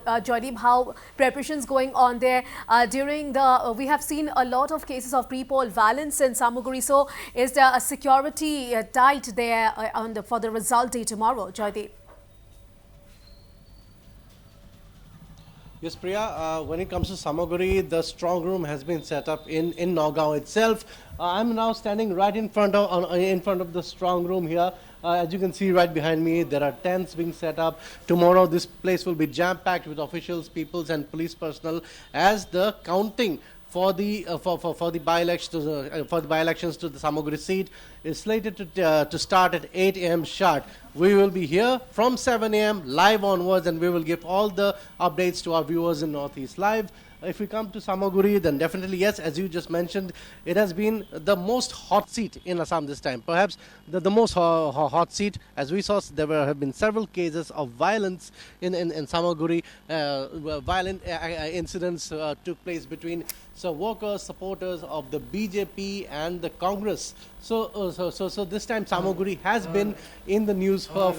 Joydeep, how preparations going on there during the, we have seen a lot of cases of pre-poll violence in Samaguri. So is there a security tight there for the result day tomorrow, Joydeep? Yes, Priya, when it comes to Samaguri, the strong room has been set up in Nagaon itself. I'm now standing right in front of the strong room here. As you can see right behind me, there are tents being set up. Tomorrow, this place will be jam-packed with officials, peoples, and police personnel as the counting for the by-elections to the Samaguri seat is slated to start at 8 a.m. sharp. We will be here from 7 a.m. live onwards, and we will give all the updates to our viewers in Northeast Live. If we come to Samaguri, then definitely, yes, as you just mentioned, it has been the most hot seat in Assam this time. Perhaps the most hot seat. As we saw, there have been several cases of violence in Samaguri. Violent incidents took place between workers, supporters of the BJP and the Congress. So this time Samaguri has been in the news for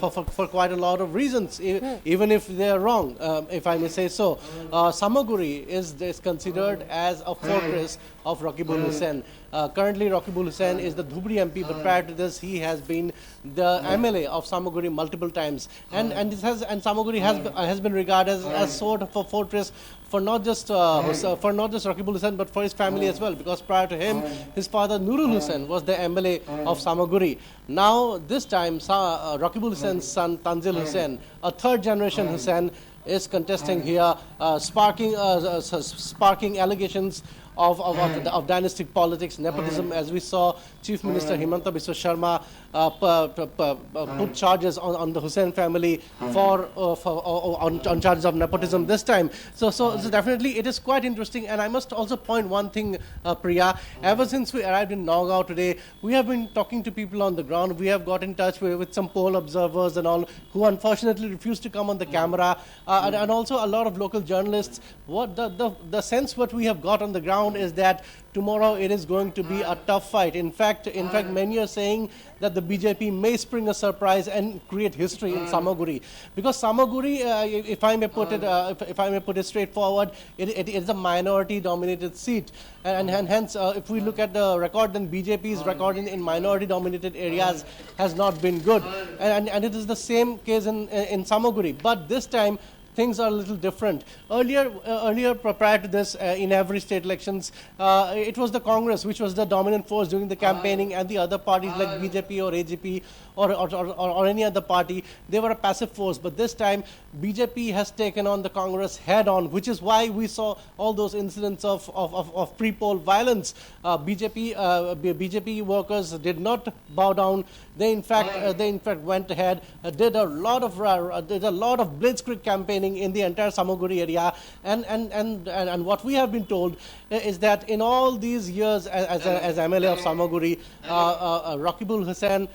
quite a lot of reasons, even if they are wrong, if I may say so. Samaguri is considered as a fortress of Rakibul Hussain. Currently, Rakibul Hussain is the Dhubri MP, but prior to this, he has been the MLA of Samaguri multiple times, and Samaguri has been regarded as sort of a fortress for not just Rakibul Hussain, but for his family as well, because prior to him, his father Nurul Hussain was the MLA of Samaguri. Now, this time, Rakibul Hussain's son Tanzil Hussain, a third generation Hussain, is contesting here, sparking allegations of dynastic politics, nepotism, as we saw Chief Minister Himanta Biswa Sharma put charges on the Hussain family on charges of nepotism this time. So definitely it is quite interesting, and I must also point one thing, Priya. Ever since we arrived in Nagaon today, we have been talking to people on the ground. We have got in touch with some poll observers and all, who unfortunately refused to come on the camera, and also a lot of local journalists. What the sense what we have got on the ground is that tomorrow it is going to be a tough fight. In fact, many are saying that the BJP may spring a surprise and create history in Samaguri, because Samaguri, if I may put it straightforward, it is a minority-dominated seat, and hence, if we look at the record, then BJP's record in minority-dominated areas has not been good, and it is the same case in Samaguri. But this time, things are a little different. Earlier, prior to this, in every state elections, it was the Congress which was the dominant force during the campaigning, and the other parties like BJP or AGP or any other party, they were a passive force. But this time, BJP has taken on the Congress head-on, which is why we saw all those incidents of pre-poll violence. BJP workers did not bow down. They in fact went ahead, did a lot of blitzkrieg campaigning in the entire Samaguri area, and what we have been told is that in all these years as MLA of Samaguri, Rakibul Hussain,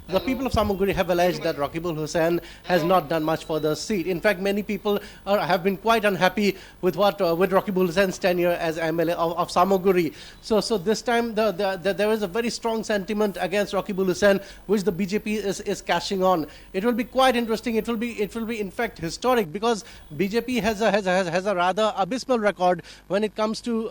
the people of Samaguri have alleged that Rakibul Hussain has not done much for the seat. In fact, many people have been quite unhappy with Rakibul Hussain's tenure as MLA of Samaguri. So this time there is a very strong sentiment against Rakibul Hussain, which the BJP is cashing on. It will be quite interesting. It will be in fact historic, because BJP has a rather abysmal record when it comes to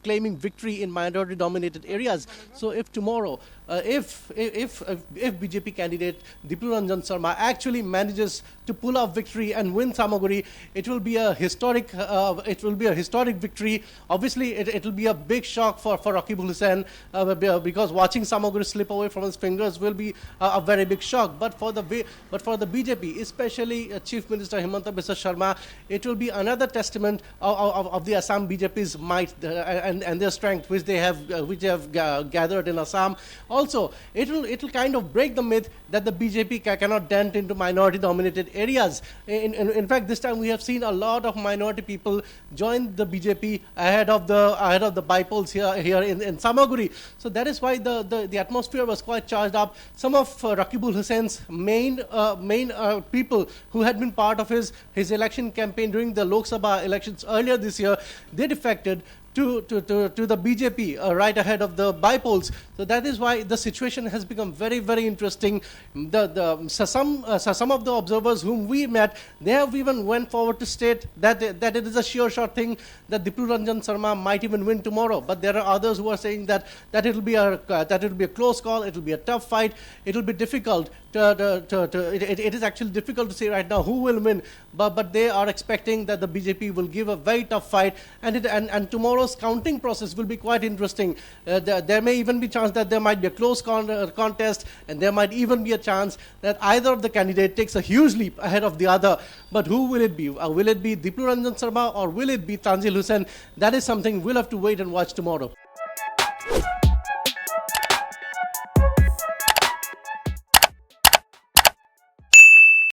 claiming victory in minority-dominated areas. So if tomorrow, if BJP candidate Diplu Ranjan Sarma actually manages to pull off victory and win Samaguri, it will be a historic victory. Obviously, it will be a big shock for Rakibul Hussain, because watching Samaguri slip away from his fingers will be a very big shock. But for the BJP, especially Chief Minister Himanta Biswa Sharma, it will be another testament of the Assam BJP's might and their strength, which they have gathered in Assam. Also, it will kind of break the myth that the BJP cannot dent into minority-dominated areas. In fact, this time we have seen a lot of minority people join the BJP ahead of the by-polls here in Samaguri. So that is why the atmosphere was quite charged up. Some of Rakibul Hussain's main people who had been part of his election campaign during the Lok Sabha elections earlier this year, they defected to the BJP right ahead of the by-polls. So that is why the situation has become very, very interesting. Some of the observers whom we met, they have even went forward to state that it is a sure shot thing that Diplu Ranjan Sharma might even win tomorrow. But there are others who are saying that it will be a close call, it will be a tough fight, it will be difficult. It is actually difficult to say right now who will win, but they are expecting that the BJP will give a very tough fight, and tomorrow's counting process will be quite interesting. There may even be chance that there might be a close contest, and there might even be a chance that either of the candidate takes a huge leap ahead of the other. But who will it be? Will it be Diplu Ranjan Sharma or will it be Tanzil Hussain? That is something we'll have to wait and watch tomorrow.